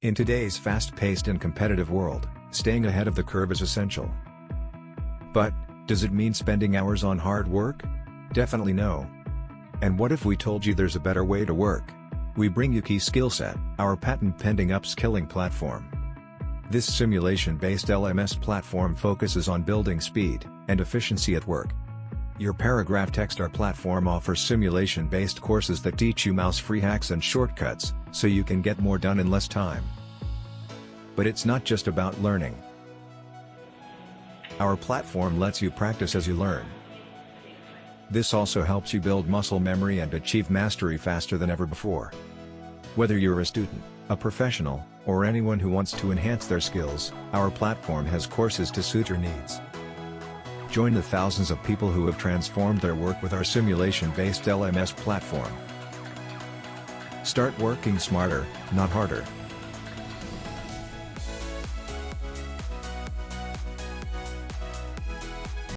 In today's fast-paced and competitive world, staying ahead of the curve is essential. But, does it mean spending hours on hard work? Definitely no. And what if we told you there's a better way to work? We bring you Keyskillset, our patent-pending upskilling platform. This simulation-based LMS platform focuses on building speed and efficiency at work. Your paragraph text our platform offers simulation-based courses that teach you mouse-free hacks and shortcuts, so you can get more done in less time. But it's not just about learning. Our platform lets you practice as you learn. This also helps you build muscle memory and achieve mastery faster than ever before. Whether you're a student, a professional, or anyone who wants to enhance their skills, our platform has courses to suit your needs. Join the thousands of people who have transformed their work with our simulation-based LMS platform. Start working smarter, not harder.